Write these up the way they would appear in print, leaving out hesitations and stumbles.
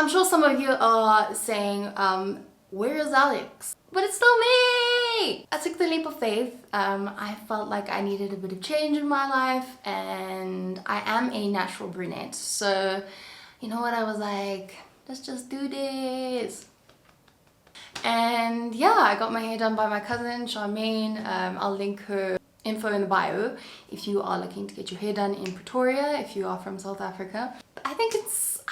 I'm sure some of you are saying, where is Alex? But it's still me! I took the leap of faith. I felt like I needed a bit of change in my life, and I am a natural brunette. So, you know what, I was like, let's just do this. And yeah, I got my hair done by my cousin, Charmaine. I'll link her info in the bio if you are looking to get your hair done in Pretoria, if you are from South Africa. I think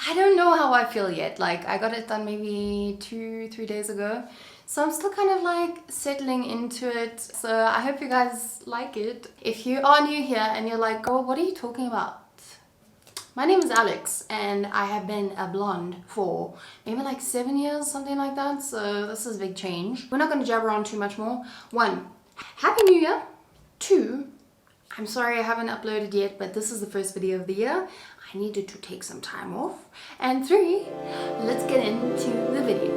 I don't know how I feel yet. Like, I got it done maybe 2-3 days ago. So I'm still kind of like settling into it. So I hope you guys like it. If you are new here and you're like, oh, what are you talking about? My name is Alex and I have been a blonde for maybe like 7 years, something like that. So this is a big change. We're not going to jabber on too much more. 1, Happy New Year. 2, I'm sorry I haven't uploaded yet, but this is the first video of the year. I needed to take some time off. And 3, let's get into the video.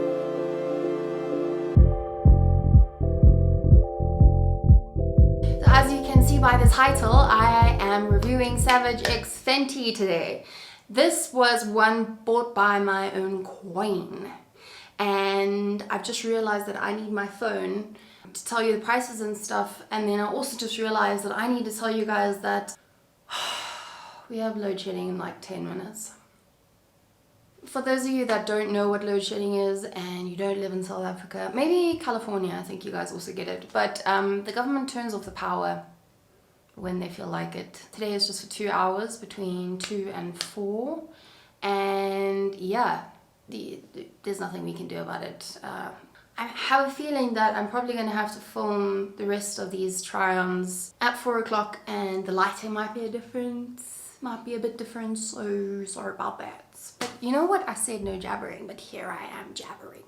As you can see by the title, I am reviewing Savage X Fenty today. This was one bought by my own coin, and I've just realized that I need my phone to tell you the prices and stuff, and then I also just realized that I need to tell you guys that we have load shedding in like 10 minutes. For those of you that don't know what load shedding is and you don't live in South Africa, maybe California, I think you guys also get it, but the government turns off the power when they feel like it. Today is just for 2 hours between 2 and 4, and yeah, there's nothing we can do about it. I have a feeling that I'm probably going to have to film the rest of these try-ons at 4 o'clock, and the lighting might be a bit different, so sorry about that. But you know what? I said no jabbering, but here I am jabbering.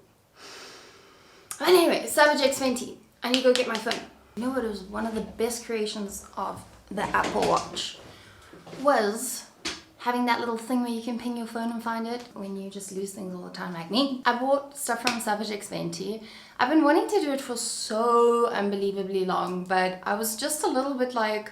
Anyway, Savage X Fenty. I need to go get my phone. You know what? It was one of the best creations of the Apple Watch was having that little thing where you can ping your phone and find it when you just lose things all the time like me. I bought stuff from Savage X Fenty. I've been wanting to do it for so unbelievably long, but I was just a little bit like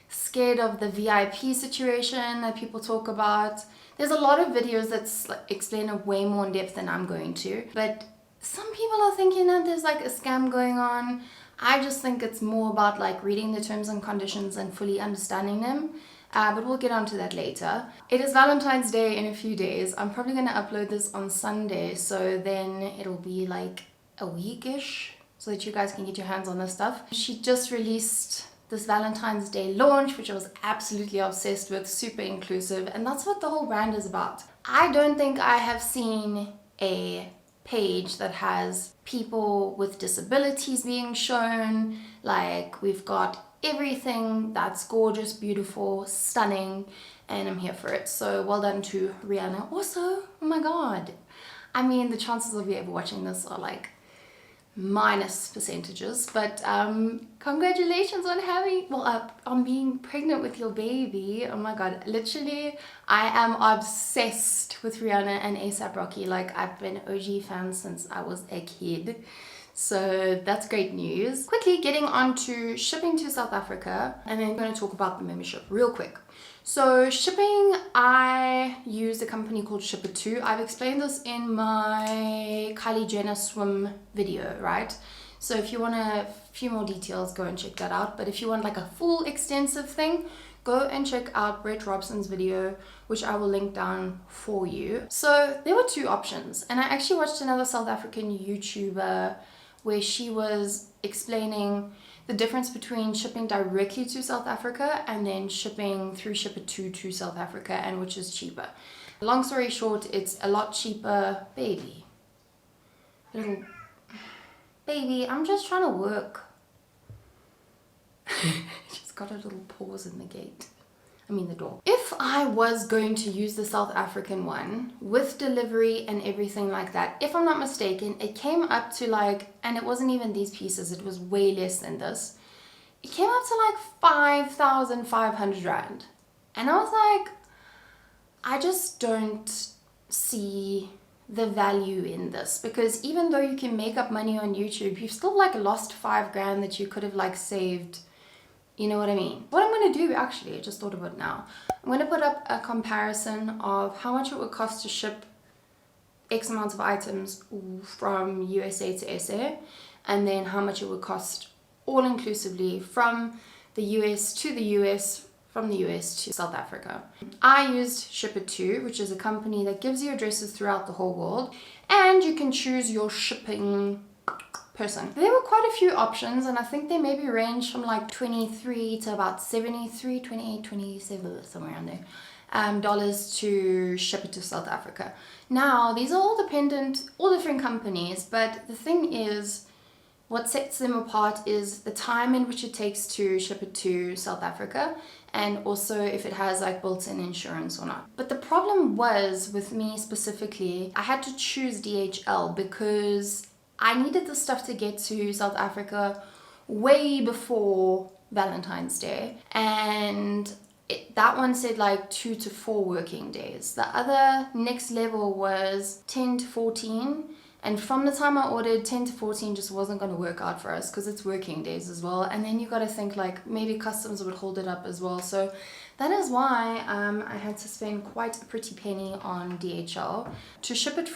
scared of the VIP situation that people talk about. There's a lot of videos that explain it way more in depth than I'm going to, but some people are thinking that there's like a scam going on. I just think it's more about like reading the terms and conditions and fully understanding them. But we'll get onto that later. It is Valentine's Day in a few days. I'm probably going to upload this on Sunday, so then it'll be like a week-ish so that you guys can get your hands on this stuff. She just released this Valentine's Day launch, which I was absolutely obsessed with, super inclusive, and that's what the whole brand is about. I don't think I have seen a page that has people with disabilities being shown. Like, we've got everything that's gorgeous, beautiful, stunning, and I'm here for it. So well done to Rihanna. Also, oh my god, I mean, the chances of you ever watching this are like minus percentages, but congratulations on on being pregnant with your baby. Oh my god, literally I am obsessed with Rihanna and ASAP Rocky. Like, I've been OG fan since I was a kid. So that's great news. Quickly getting on to shipping to South Africa, and then I'm going to talk about the membership real quick. So shipping, I use a company called Shipper2. I've explained this in my Kylie Jenner swim video, right? So if you want a few more details, go and check that out. But if you want like a full extensive thing, go and check out Brett Robson's video, which I will link down for you. So there were 2 options, and I actually watched another South African YouTuber where she was explaining the difference between shipping directly to South Africa and then shipping through Shipper2 to South Africa, and which is cheaper. Long story short, it's a lot cheaper. Baby, little baby, I'm just trying to work. Just got a little pause in the gate. I mean the door. If I was going to use the South African one with delivery and everything like that, if I'm not mistaken, it came up to like, and it wasn't even these pieces, it was way less than this. It came up to like 5,500 Rand. And I was like, I just don't see the value in this, because even though you can make up money on YouTube, you've still like lost 5 grand that you could have like saved. You know what I mean? What I'm going to do, actually, I just thought of it now. I'm going to put up a comparison of how much it would cost to ship X amount of items from USA to SA, and then how much it would cost all inclusively from the US to the US, from the US to South Africa. I used Ship2, which is a company that gives you addresses throughout the whole world, and you can choose your shipping person. There were quite a few options, and I think they maybe range from like 23 to about 73, 28, 27, somewhere around there, dollars to ship it to South Africa. Now, these are all different companies, but the thing is, what sets them apart is the time in which it takes to ship it to South Africa, and also if it has like built-in insurance or not. But the problem was, with me specifically, I had to choose DHL because I needed the stuff to get to South Africa way before Valentine's Day, and that one said like 2 to 4 working days. The other next level was 10 to 14. And from the time I ordered, 10 to 14 just wasn't going to work out for us because it's working days as well. And then you got to think like maybe customs would hold it up as well. So that is why I had to spend quite a pretty penny on DHL. To ship it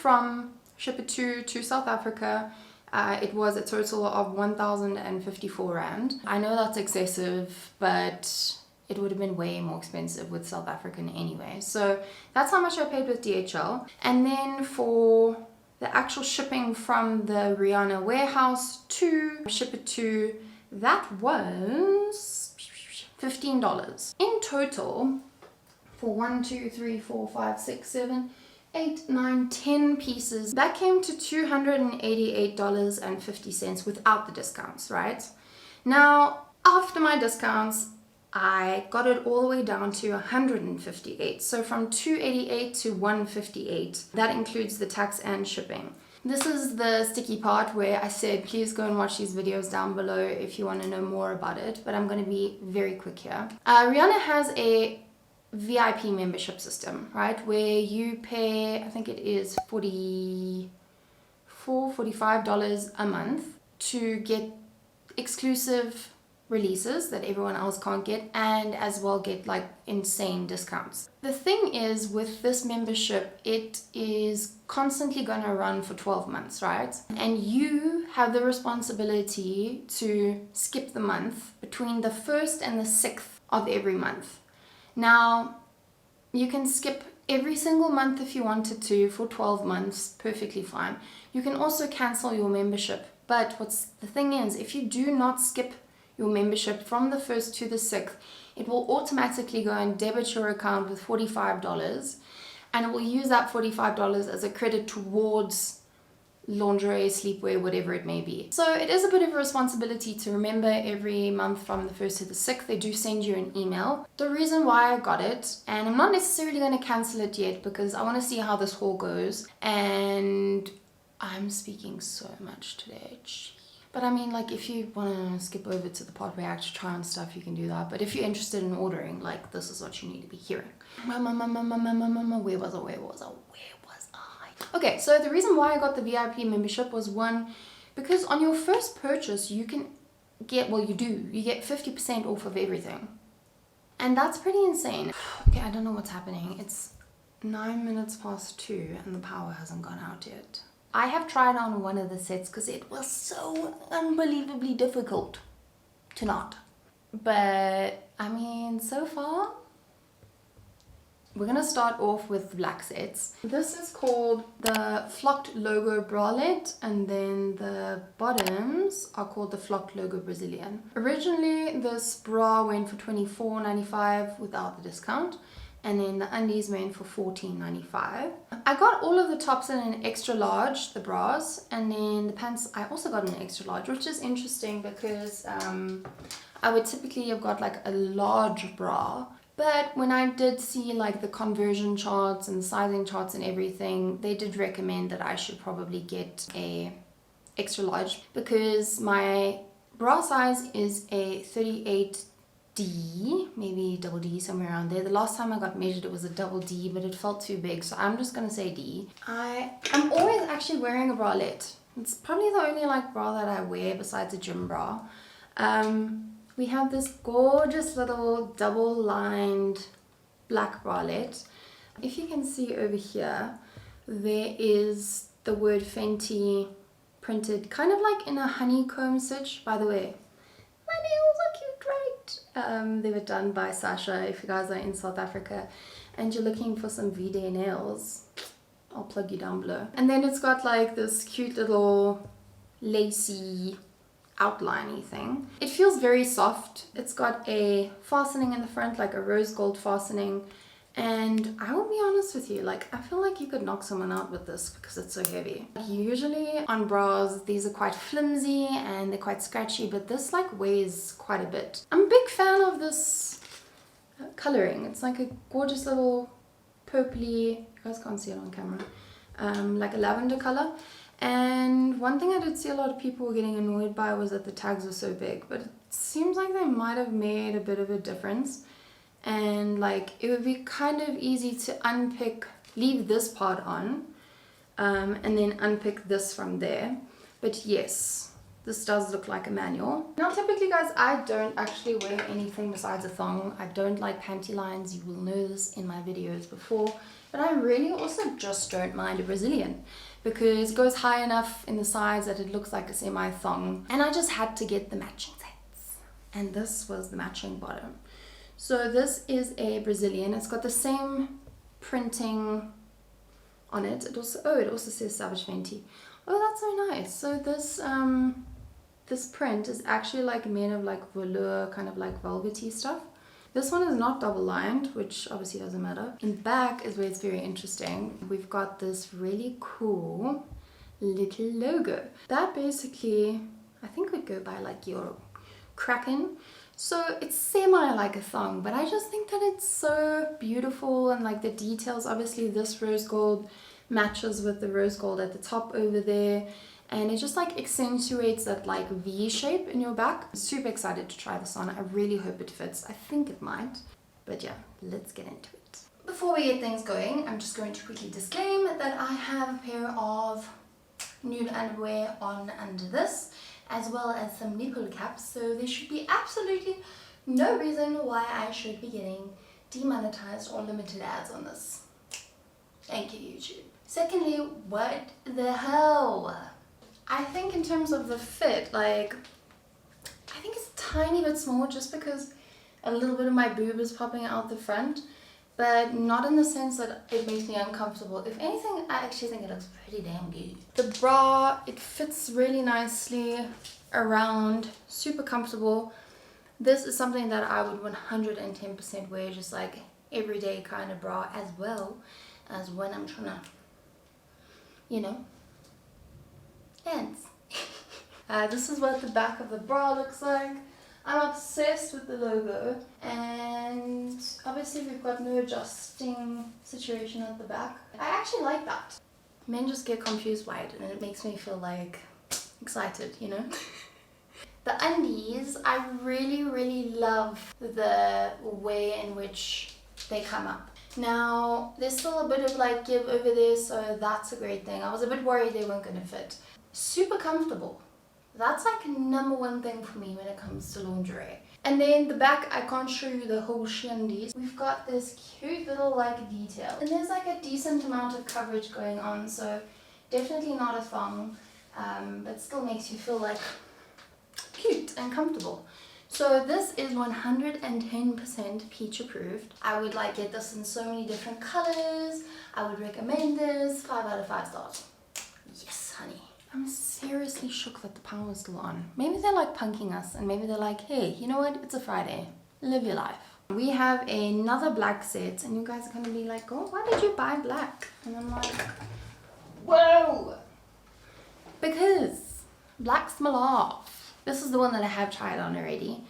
to South Africa, it was a total of 1,054 Rand. I know that's excessive, but it would have been way more expensive with South African anyway. So that's how much I paid with DHL. And then for the actual shipping from the Rihanna warehouse to Ship2, that was $15. In total, for 1, 2, 3, 4, 5, 6, 7, 8, 9, 10 pieces, that came to $288.50 without the discounts, right? Now, after my discounts, I got it all the way down to 158. So from 288 to 158. That includes the tax and shipping. This is the sticky part where I said, please go and watch these videos down below if you want to know more about it. But I'm going to be very quick here. Rihanna has a VIP membership system, right? Where you pay, I think it is $45 a month to get exclusive releases that everyone else can't get, and as well get like insane discounts. The thing is, with this membership, it is constantly going to run for 12 months, right? And you have the responsibility to skip the month between the 1st and the 6th of every month. Now, you can skip every single month if you wanted to for 12 months, perfectly fine. You can also cancel your membership, but the thing is, if you do not skip your membership from the 1st to the 6th, it will automatically go and debit your account with $45, and it will use that $45 as a credit towards lingerie, sleepwear, whatever it may be. So it is a bit of a responsibility to remember every month from the 1st to the 6th. They do send you an email. The reason why I got it, and I'm not necessarily going to cancel it yet because I want to see how this haul goes, and I'm speaking so much today. But I mean, like, if you want to skip over to the part where I actually try on stuff, you can do that. But if you're interested in ordering, like, this is what you need to be hearing. Where was I? Okay, so the reason why I got the VIP membership was, one, because on your first purchase, you can get, you get 50% off of everything. And that's pretty insane. Okay, I don't know what's happening. It's 9 minutes past 2 and the power hasn't gone out yet. I have tried on one of the sets because it was so unbelievably difficult to knot. But, I mean, so far, we're going to start off with black sets. This is called the Flocked Logo Bralette, and then the bottoms are called the Flocked Logo Brazilian. Originally, this bra went for $24.95 without the discount. And then the undies went for $14.95. I got all of the tops in an extra large, the bras, and then the pants I also got in an extra large, which is interesting because I would typically have got like a large bra. But when I did see like the conversion charts and the sizing charts and everything, they did recommend that I should probably get a extra large because my bra size is a 38D, maybe double D, somewhere around there. The last time I got measured it was a double D, but it felt too big, so I'm just gonna say D. I'm always actually wearing a bralette. It's probably the only like bra that I wear besides a gym bra. We have this gorgeous little double lined black bralette. If you can see over here, there is the word Fenty printed kind of like in a honeycomb stitch. By the way, my nails are cute, right? They were done by Sasha. If you guys are in South Africa and you're looking for some V-Day nails, I'll plug you down below. And then it's got like this cute little lacy outliney thing. It feels very soft. It's got a fastening in the front, like a rose gold fastening. And I will be honest with you, like I feel like you could knock someone out with this because it's so heavy. Usually on bras, these are quite flimsy and they're quite scratchy, but this like weighs quite a bit. I'm a big fan of this coloring. It's like a gorgeous little purpley, you guys can't see it on camera, like a lavender color. And one thing I did see a lot of people were getting annoyed by was that the tags were so big, but it seems like they might have made a bit of a difference. And like it would be kind of easy to unpick, leave this part on, and then unpick this from there. But yes, this does look like a manual. Now typically guys, I don't actually wear anything besides a thong. I don't like panty lines. You will know this in my videos before. But I really also just don't mind a Brazilian because it goes high enough in the sides that it looks like a semi-thong. And I just had to get the matching tights. And this was the matching bottom. So this is a Brazilian. It's got the same printing on it. It also says savagexfenty. Oh, that's so nice. So this this print is actually like made of like velour, kind of like velvety stuff. This one is not double lined, which obviously doesn't matter. In back is where it's very interesting. We've got this really cool little logo. That basically, I think would go by like your kraken. So it's semi like a thong, but I just think that it's so beautiful and like the details. Obviously this rose gold matches with the rose gold at the top over there. And it just like accentuates that like V shape in your back. I'm super excited to try this on. I really hope it fits. I think it might. But yeah, let's get into it. Before we get things going, I'm just going to quickly disclaim that I have a pair of nude underwear on under this, as well as some nipple caps. So there should be absolutely no reason why I should be getting demonetized or limited ads on this. Thank you, YouTube. Secondly, what the hell? I think in terms of the fit, like, I think it's a tiny bit small just because a little bit of my boob is popping out the front, but not in the sense that it makes me uncomfortable. If anything, I actually think it looks pretty damn good. The bra, it fits really nicely around, super comfortable. This is something that I would 110% wear, just like everyday kind of bra, as well as when I'm trying to, you know, dance. This is what the back of the bra looks like. I'm obsessed with the logo, and obviously we've got no adjusting situation at the back. I actually like that. Men just get confused by it and it makes me feel like excited, you know? The undies, I really love the way in which they come up. Now, there's still a bit of like give over there, so that's a great thing. I was a bit worried they weren't going to fit. Super comfortable. That's like number one thing for me when it comes to lingerie. And then the back, I can't show you the whole shindies. We've got this cute little like detail. And there's like a decent amount of coverage going on, so definitely not a thong, but still makes you feel like cute and comfortable. So this is 110% peach approved. I would like get this in so many different colors. I would recommend this. 5 out of 5 stars. Yes, honey. I'm seriously shook that the power is still on. Maybe they're like punking us and maybe they're like, hey, you know what? It's a Friday. Live your life. We have another black set and you guys are going to be like, oh, why did you buy black? And I'm like, whoa! Because black's my love. This is the one that I have tried on already.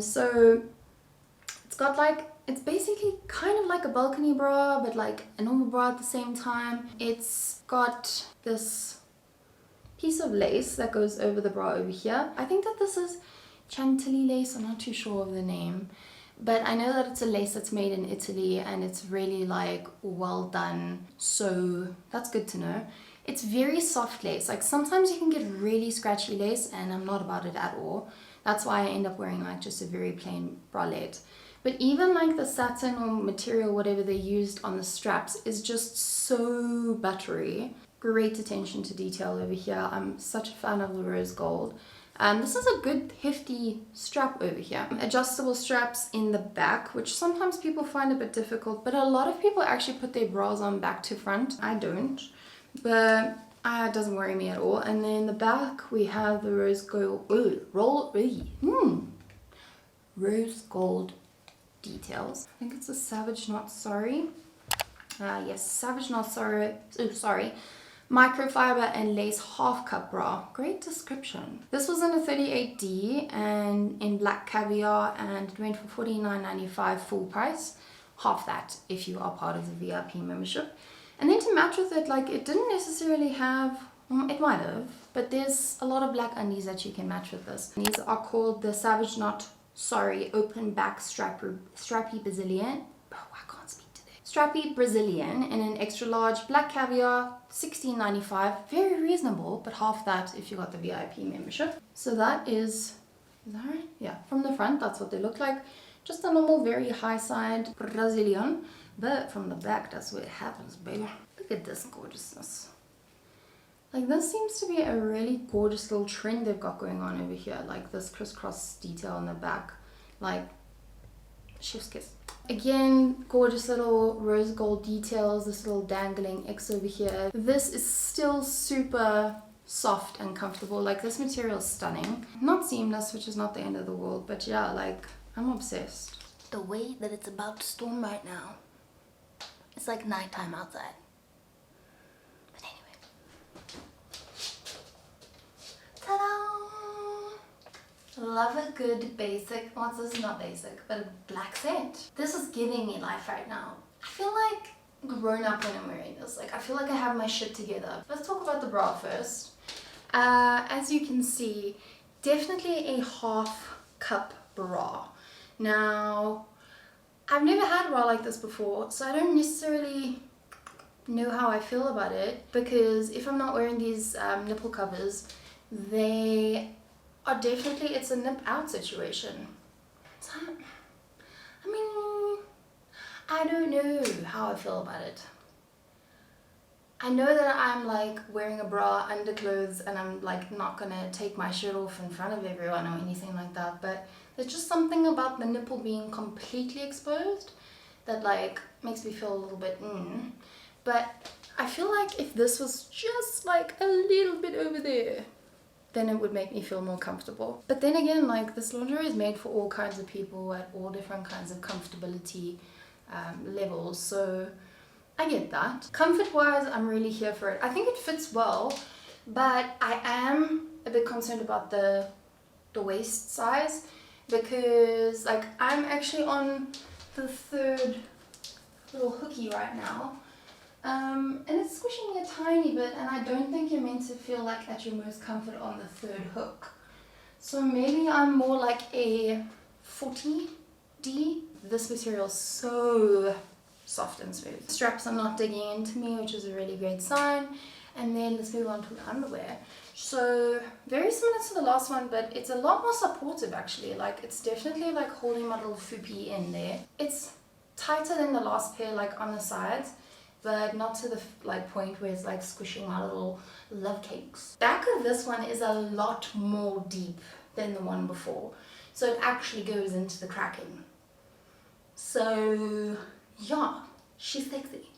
So it's got like, it's basically kind of like a balcony bra, but like a normal bra at the same time. It's got this piece of lace that goes over the bra over here. I think that this is Chantilly lace. I'm not too sure of the name, but I know that it's a lace that's made in Italy and it's really like well done. So that's good to know. It's very soft lace. Like sometimes you can get really scratchy lace and I'm not about it at all. That's why I end up wearing like just a very plain bralette. But even like the satin or material, whatever they used on the straps, is just so buttery. Great attention to detail over here. I'm such a fan of the rose gold. This is a good hefty strap over here. Adjustable straps in the back, which sometimes people find a bit difficult, but a lot of people actually put their bras on back to front. I don't, but it doesn't worry me at all. And then the back we have the rose gold, rose gold details. I think it's a Savage Not Sorry. Yes, Savage Not Sorry. Oh, sorry. Microfiber and lace half cup bra. Great description. This was in a 38D and in black caviar, and it went for $49.95 full price. Half that if you are part of the VIP membership. And then to match with it, like, it didn't necessarily have, it might have, but there's a lot of black undies that you can match with this. And these are called the Savage Not Sorry open back strappy Brazilian. Oh, I can't speak today. Strappy Brazilian in an extra large black caviar, $16.95. Very reasonable, but half that if you got the VIP membership. So that is that right? Yeah, from the front, that's what they look like. Just a normal, very high side Brazilian. But from the back, that's where it happens, baby. Look at this gorgeousness. Like, this seems to be a really gorgeous little trend they've got going on over here. Like this crisscross detail on the back. Like, chef's kiss. Again, gorgeous little rose gold details. This little dangling X over here. This is still super soft and comfortable. Like, this material is stunning. Not seamless, which is not the end of the world. But yeah, like, I'm obsessed. The way that it's about to storm right now. It's like nighttime outside. But anyway. Ta-da! Love a good basic, well, this is not basic, but a black set. This is giving me life right now. I feel like grown up when I'm wearing this. Like, I feel like I have my shit together. Let's talk about the bra first. As you can see, definitely a half cup bra. Now, I've never had a bra like this before, so I don't necessarily know how I feel about it, because if I'm not wearing these nipple covers, they are definitely, it's a nip out situation. So, I mean, I don't know how I feel about it. I know that I'm like wearing a bra, underclothes, and I'm like not gonna take my shirt off in front of everyone or anything like that, but there's just something about the nipple being completely exposed that like makes me feel a little bit But I feel like if this was just like a little bit over there, then it would make me feel more comfortable. But then again, like, this lingerie is made for all kinds of people at all different kinds of comfortability levels, so I get that. Comfort wise, I'm really here for it. I think it fits well, but I am a bit concerned about the waist size, because like I'm actually on the third little hooky right now, and it's squishing me a tiny bit, and I don't think you're meant to feel like at your most comfort on the third hook. So maybe I'm more like a 40D. This material is so soft and smooth. Straps are not digging into me, which is a really great sign. And then let's move on to the underwear. So very similar to the last one, but it's a lot more supportive actually. Like, it's definitely like holding my little foopy in there. It's tighter than the last pair, like on the sides, but not to the like point where it's like squishing my little love cakes. Back of this one is a lot more deep than the one before, so it actually goes into the cracking. So yeah, she's sexy.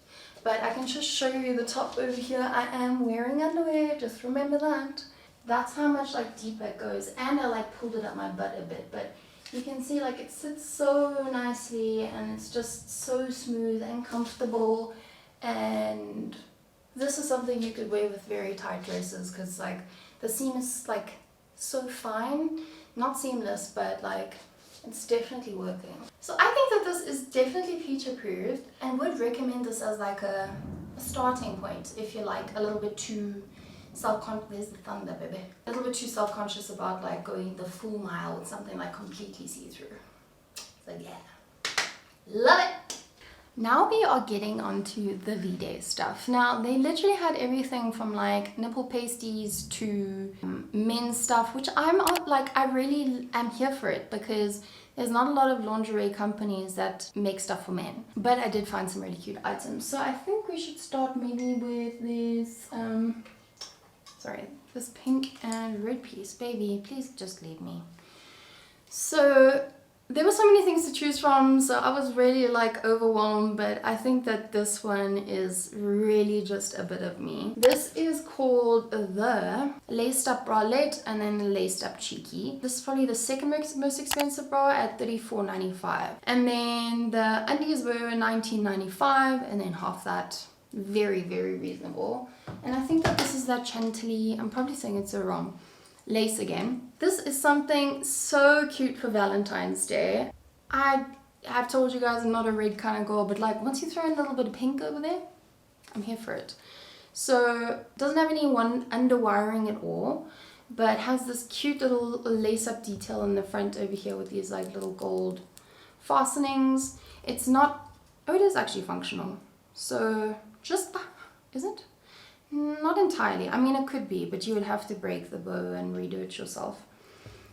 But I can just show you the top over here. I am wearing underwear, just remember that. That's how much like deeper it goes. And I like pulled it up my butt a bit, but you can see like it sits so nicely and it's just so smooth and comfortable. And this is something you could wear with very tight dresses, because like the seam is like so fine, not seamless, but like it's definitely working. So I think that this is definitely future proofed, and would recommend this as like a starting point if you're like a little bit too self-conscious. There's the thunder, baby. A little bit too self-conscious about like going the full mile with something like completely see-through. So yeah, love it. Now we are getting onto the V-Day stuff. Now they literally had everything from like nipple pasties to men's stuff, which I'm like, I really am here for it because there's not a lot of lingerie companies that make stuff for men. But I did find some really cute items. So I think we should start maybe with this, this pink and red piece. Baby, please just leave me. So there were so many things to choose from, so I was really like overwhelmed, but I think that this one is really just a bit of me. This is called the Laced Up Bralette and then the Laced Up Cheeky. This is probably the second most expensive bra at $34.95. And then the undies were $19.95 and then half that. Very, very reasonable. And I think that this is that Chantilly, I'm probably saying it so wrong, lace again. This is something so cute for Valentine's Day. I have told you guys I'm not a red kind of girl, but like once you throw in a little bit of pink over there, I'm here for it. So it doesn't have any underwiring at all, but has this cute little lace up detail in the front over here with these like little gold fastenings. It's not, oh it is actually functional. So just, is it? Not entirely. I mean, it could be, but you would have to break the bow and redo it yourself.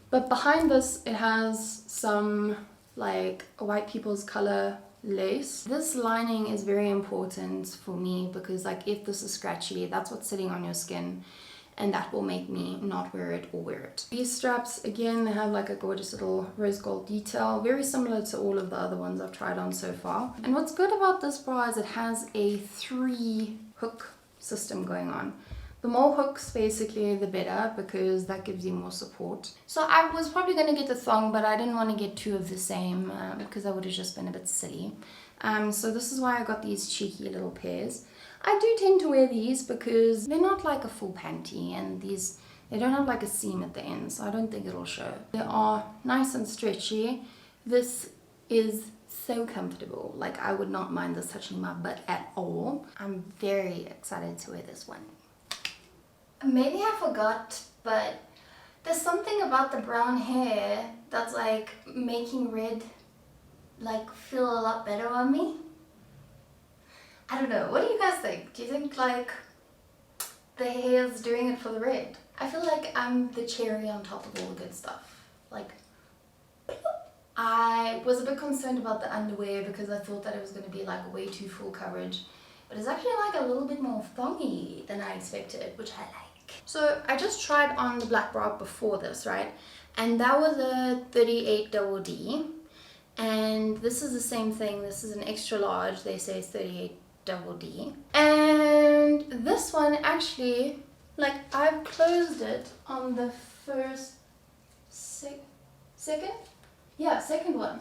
But behind this, it has some like white people's color lace. This lining is very important for me because like if this is scratchy, that's what's sitting on your skin and that will make me not wear it or wear it. These straps, again, they have like a gorgeous little rose gold detail, very similar to all of the other ones I've tried on so far. And what's good about this bra is it has a 3 hook system going on. The more hooks basically the better because that gives you more support. So I was probably going to get the thong, but I didn't want to get 2 of the same because that would have just been a bit silly. So this is why I got these cheeky little pairs. I do tend to wear these because they're not like a full panty and they don't have like a seam at the end, so I don't think it'll show. They are nice and stretchy. This is so comfortable. Like I would not mind this touching my butt at all. I'm very excited to wear this one. Maybe I forgot, but there's something about the brown hair that's like making red like feel a lot better on me. I don't know, what do you guys think? Do you think like the hair is doing it for the red? I feel like I'm the cherry on top of all the good stuff. Like, I was a bit concerned about the underwear because I thought that it was going to be like way too full coverage, but it's actually like a little bit more thongy than I expected, which I like. So I just tried on the black bra before this, right? And that was a 38 double D, and this is the same thing. This is an extra large. They say it's 38 double D, and this one actually, like I've closed it on the first second one,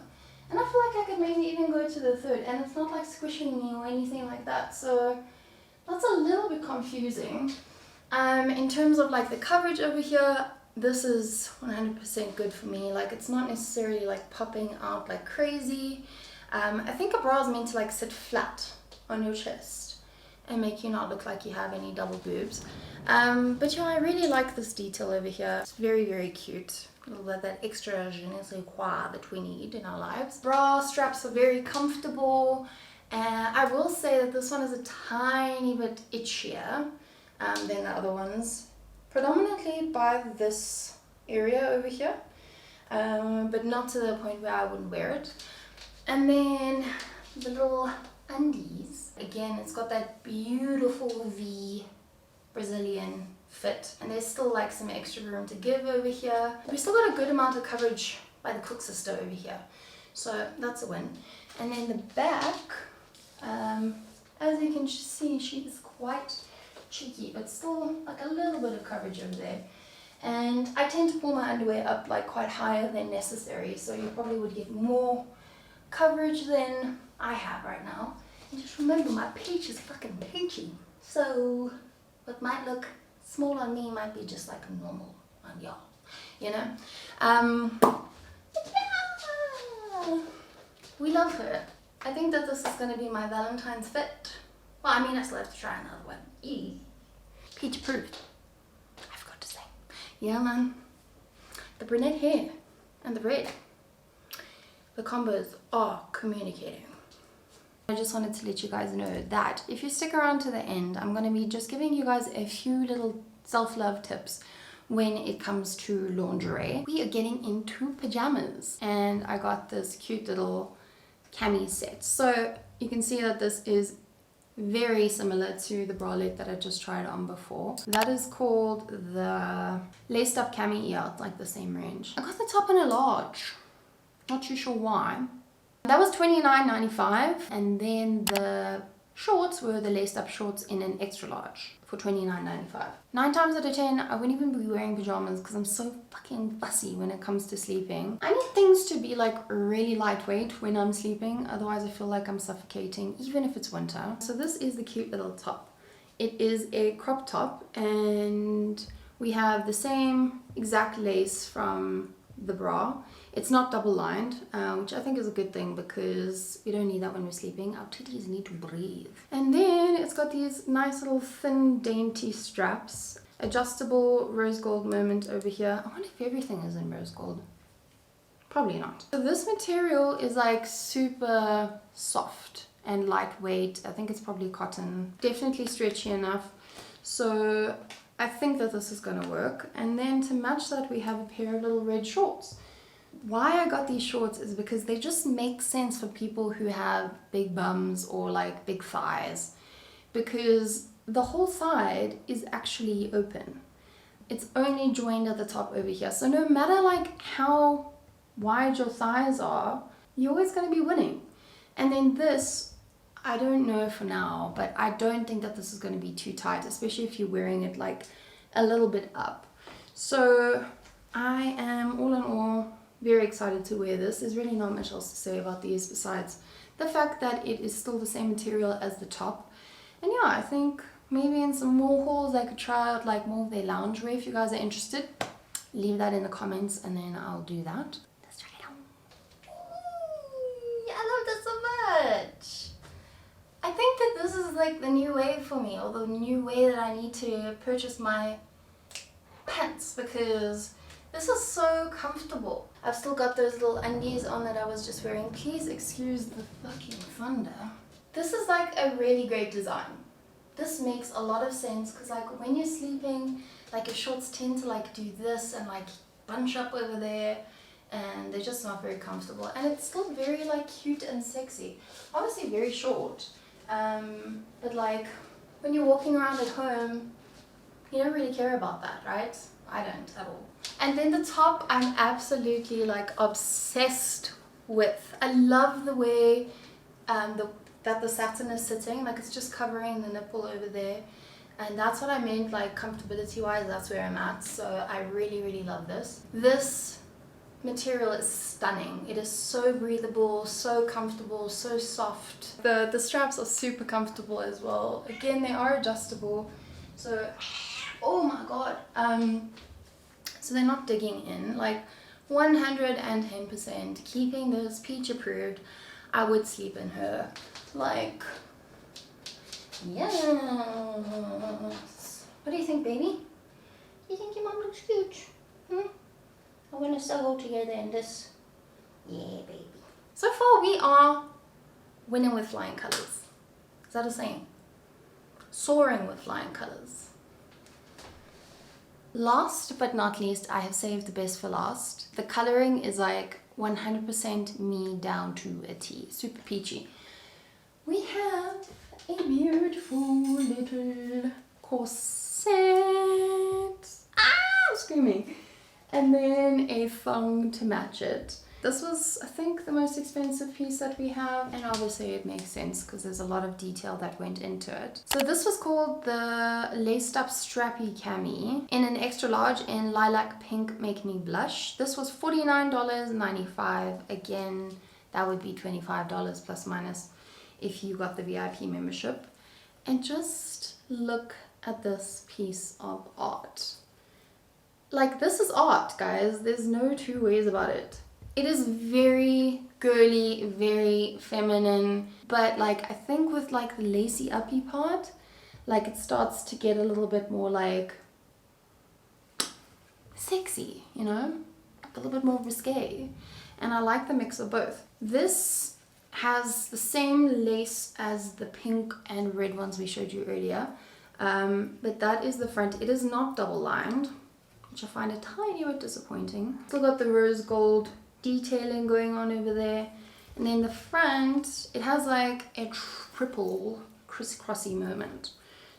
and I feel like I could maybe even go to the third, and it's not like squishing me or anything like that, so that's a little bit confusing. In terms of like the coverage over here, this is 100% good for me. Like it's not necessarily like popping out like crazy. I think a bra is meant to like sit flat on your chest and make you not look like you have any double boobs. But yeah, I really like this detail over here. It's very, very cute. A little bit that extra je ne sais quoi that we need in our lives. Bra straps are very comfortable, and I will say that this one is a tiny bit itchier than the other ones, predominantly by this area over here, but not to the point where I wouldn't wear it. And then the little undies, again, it's got that beautiful V Brazilian fit, and there's still like some extra room to give over here. We still got a good amount of coverage by the cook sister over here, so that's a win. And then the back, as you can see, she is quite cheeky, but still like a little bit of coverage over there. And I tend to pull my underwear up like quite higher than necessary, so you probably would get more coverage than I have right now. And just remember, my peach is fucking peachy, so what might look small on me might be just like normal on y'all, you know. Yeah. We love her. I think that this is going to be my Valentine's fit. Well, I mean, I still have to try another one. Peach approved, I forgot to say. Yeah, man. The brunette hair and the red, the combos are communicating. I just wanted to let you guys know that if you stick around to the end, I'm going to be just giving you guys a few little self-love tips when it comes to lingerie. We are getting into pajamas, and I got this cute little Cami set. So you can see that this is very similar to the bralette that I just tried on before. That is called the laced up Cami. Yeah, it's like the same range. I got the top in a large, not too sure why. That was $29.95, and then the shorts were the laced up shorts in an extra large for $29.95. 9 times out of 10, I wouldn't even be wearing pajamas because I'm so fucking fussy when it comes to sleeping. I need things to be like really lightweight when I'm sleeping, otherwise I feel like I'm suffocating, even if it's winter. So this is the cute little top. It is a crop top, and we have the same exact lace from the bra. It's not double lined, which I think is a good thing because we don't need that when we're sleeping. Our titties need to breathe. And then it's got these nice little thin dainty straps. Adjustable rose gold moment over here. I wonder if everything is in rose gold. Probably not. So this material is like super soft and lightweight. I think it's probably cotton. Definitely stretchy enough. So I think that this is gonna work. And then to match that, we have a pair of little red shorts. Why I got these shorts is because they just make sense for people who have big bums or like big thighs, because the whole side is actually open. It's only joined at the top over here. So no matter like how wide your thighs are, you're always going to be winning. And then this, I don't know for now, but I don't think that this is going to be too tight, especially if you're wearing it like a little bit up. So I am all in all very excited to wear this. There's really not much else to say about these besides the fact that it is still the same material as the top. And yeah, I think maybe in some more hauls I could try out like more of their loungewear. If you guys are interested, leave that in the comments and then I'll do that. Let's try it out. I love this so much. I think that this is like the new wave for me, or the new way that I need to purchase my pants, because this is so comfortable. I've still got those little undies on that I was just wearing. Please excuse the fucking thunder. This is like a really great design. This makes a lot of sense because like when you're sleeping, like your shorts tend to like do this and like bunch up over there, and they're just not very comfortable. And it's still very like cute and sexy. Obviously very short, but like when you're walking around at home, you don't really care about that, right? I don't at all. And then the top, I'm absolutely like obsessed with. I love the way that the satin is sitting, like it's just covering the nipple over there, and that's what I meant, like comfortability wise, that's where I'm at. So I really, really love this. This material is stunning. It is so breathable, so comfortable, so soft. The straps are super comfortable as well. Again, they are adjustable, so oh my god. So they're not digging in, like 110%. Keeping this peach approved, I would sleep in her. Like, yes. What do you think, baby? You think your mom looks cute? I want to snuggle together in this. Yeah, baby. So far, we are winning with flying colors. Is that a saying? Soaring with flying colors. Last but not least, I have saved the best for last. The coloring is like 100% me down to a T. Super peachy. We have a beautiful little corset. Ah, I'm screaming. And then a thong to match it. This was, I think, the most expensive piece that we have, and obviously it makes sense because there's a lot of detail that went into it. So this was called the laced up Strappy Cami in an extra large in lilac pink, make me blush. This was $49.95. Again, that would be $25 plus minus if you got the VIP membership. And just look at this piece of art. Like, this is art, guys. There's no two ways about it. It is very girly, very feminine, but like I think with like the lacy uppy part, like it starts to get a little bit more like sexy, you know, a little bit more risque, and I like the mix of both. This has the same lace as the pink and red ones we showed you earlier. But that is the front. It is not double lined, which I find a tiny bit disappointing. Still got the rose gold detailing going on over there. And then the front, it has like a triple crisscrossy moment.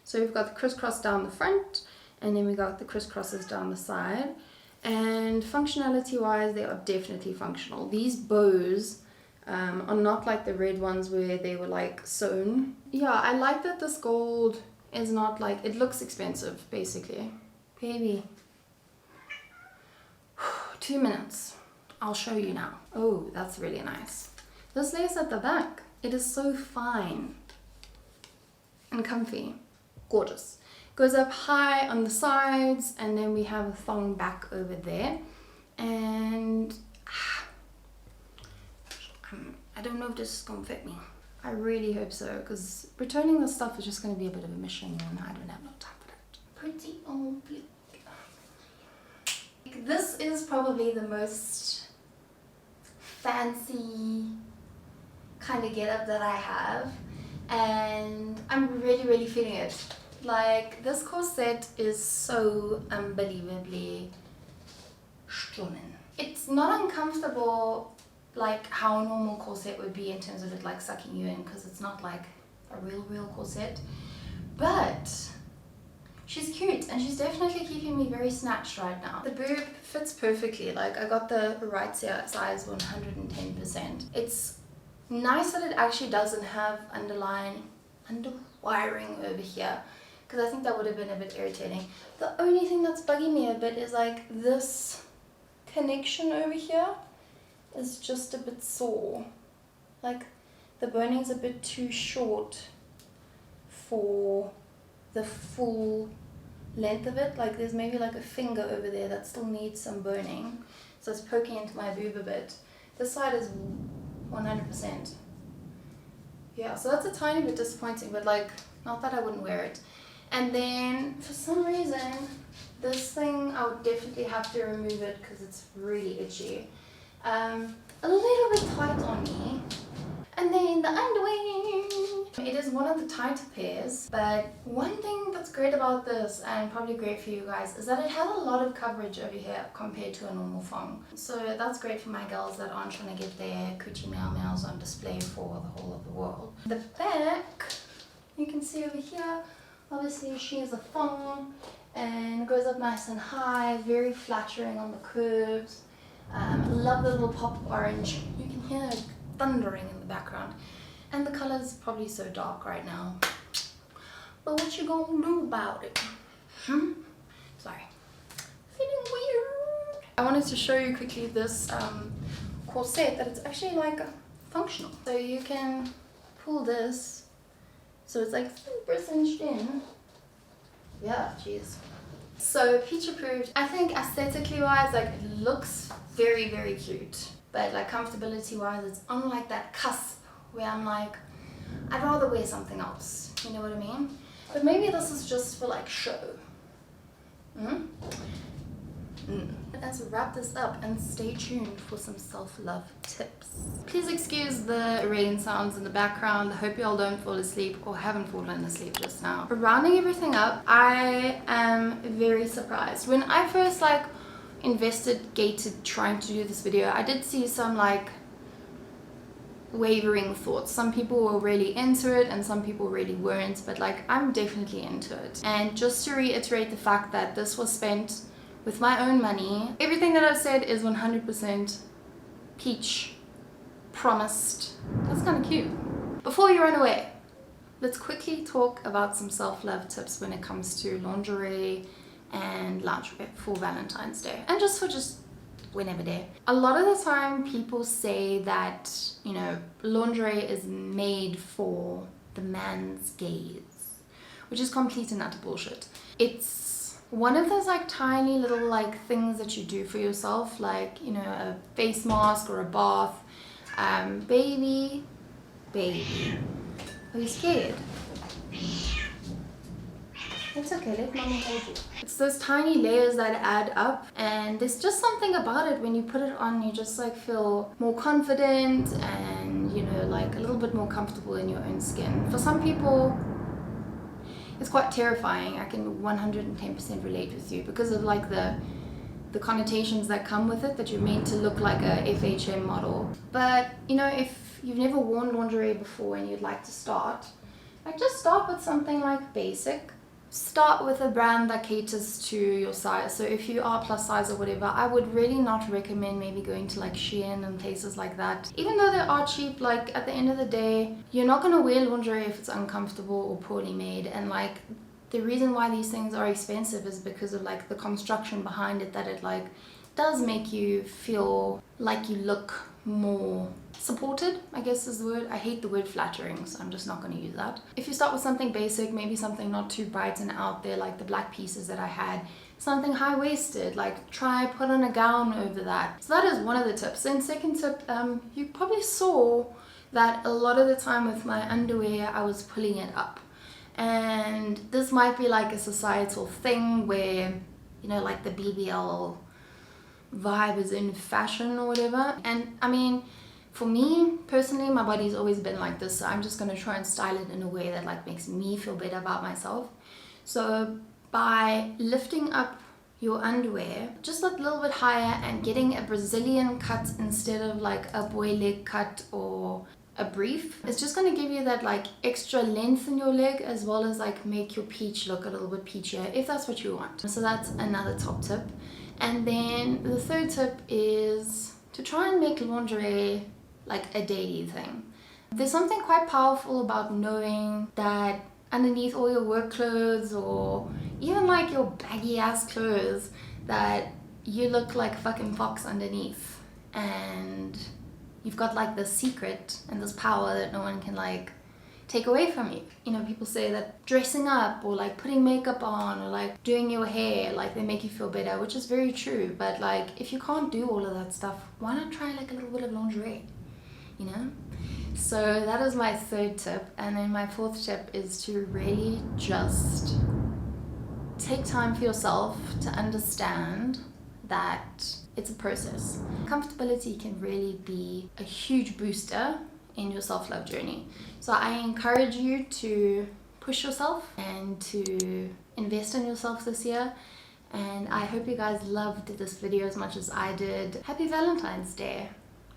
So we've got the crisscross down the front, and then we got the crisscrosses down the side. And functionality wise, they are definitely functional. These bows are not like the red ones where they were like sewn. Yeah, I like that this gold is not like, it looks expensive basically. Baby. 2 minutes. I'll show you now. Oh, that's really nice. This lace at the back, it is so fine and comfy. Gorgeous. Goes up high on the sides, and then we have a thong back over there. And I don't know if this is gonna fit me. I really hope so, because returning this stuff is just gonna be a bit of a mission, and I don't have no time for that. Pretty old blue. This is probably the most fancy kind of getup that I have, and I'm really feeling it. Like, this corset is so unbelievably stunning. It's not uncomfortable like how a normal corset would be in terms of it like sucking you in, because it's not like a real corset, but she's cute and she's definitely keeping me very snatched right now. The boob fits perfectly. Like, I got the right size 110%. It's nice that it actually doesn't have underwiring over here, because I think that would have been a bit irritating. The only thing that's bugging me a bit is like this connection over here is just a bit sore. Like, the boning's a bit too short for the full length of it. Like, there's maybe like a finger over there that still needs some boning, so it's poking into my boob a bit. This side is 100%. Yeah, so that's a tiny bit disappointing, but like, not that I wouldn't wear it. And then for some reason, this thing, I would definitely have to remove it because it's really itchy. A little bit tight on me. And then the underwear. It is one of the tighter pairs, but one thing that's great about this, and probably great for you guys, is that it has a lot of coverage over here compared to a normal thong. So that's great for my girls that aren't trying to get their coochie meows on display for the whole of the world. The back, you can see over here, obviously she is a thong and it goes up nice and high, very flattering on the curves. Love the little pop orange. You can hear it thundering in the background. And the color is probably so dark right now. But what you gonna do about it? Sorry. Feeling weird. I wanted to show you quickly this corset, that it's actually like functional. So you can pull this, so it's like super cinched in. Yeah, jeez. So peach approved. I think aesthetically wise, like, it looks very cute, but like comfortability wise, it's on like that cusp where I'm like, I'd rather wear something else, you know what I mean? But maybe this is just for like show. Let's wrap this up and stay tuned for some self-love tips. Please excuse the rain sounds in the background. I hope you all don't fall asleep or haven't fallen asleep just now. For rounding everything up, I am very surprised. When I first like investigated trying to do this video, I did see some like wavering thoughts. Some people were really into it and some people really weren't, but like, I'm definitely into it. And just to reiterate the fact that this was spent with my own money, everything that I've said is 100% peach promised. That's kind of cute. Before you run away, let's quickly talk about some self-love tips when it comes to lingerie and loungewear for Valentine's Day, and just for whenever day. A lot of the time people say that, you know, lingerie is made for the man's gaze, which is complete and utter bullshit. It's one of those like tiny little like things that you do for yourself, like, you know, a face mask or a bath. Baby, are you scared? It's okay, let mommy hold you. It's those tiny layers that add up, and there's just something about it when you put it on, you just like feel more confident, and you know, like a little bit more comfortable in your own skin. For some people, it's quite terrifying. I can 110% relate with you because of like the connotations that come with it, that you're meant to look like a FHM model. But you know, if you've never worn lingerie before and you'd like to start, like just start with something like basic. Start with a brand that caters to your size. So if you are plus size or whatever, I would really not recommend maybe going to like Shein and places like that. Even though they are cheap, like at the end of the day, you're not gonna wear lingerie if it's uncomfortable or poorly made. And like the reason why these things are expensive is because of like the construction behind it, that it like does make you feel like you look more supported, I guess is the word. I hate the word flattering, so I'm just not going to use that. If you start with something basic, maybe something not too bright and out there like the black pieces that I had, something high-waisted, like try put on a gown over that. So that is one of the tips. Then second tip, you probably saw that a lot of the time with my underwear I was pulling it up, and this might be like a societal thing where, you know, like the BBL vibe is in fashion or whatever. And I mean, for me personally, my body's always been like this, so I'm just going to try and style it in a way that like makes me feel better about myself. So by lifting up your underwear just a little bit higher and getting a Brazilian cut instead of like a boy leg cut or a brief, it's just going to give you that like extra length in your leg, as well as like make your peach look a little bit peachier if that's what you want. So that's another top tip. And then the third tip is to try and make lingerie like a daily thing. There's something quite powerful about knowing that underneath all your work clothes or even like your baggy ass clothes, that you look like fucking fox underneath, and you've got like this secret and this power that no one can like take away from you. You know, people say that dressing up or like putting makeup on or like doing your hair, like they make you feel better, which is very true. But like if you can't do all of that stuff, why not try like a little bit of lingerie, you know? So that is my third tip. And then my fourth tip is to really just take time for yourself to understand that it's a process. Comfortability can really be a huge booster in your self-love journey. So I encourage you to push yourself and to invest in yourself this year. And I hope you guys loved this video as much as I did. Happy Valentine's Day.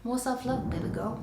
More self-love, baby girl.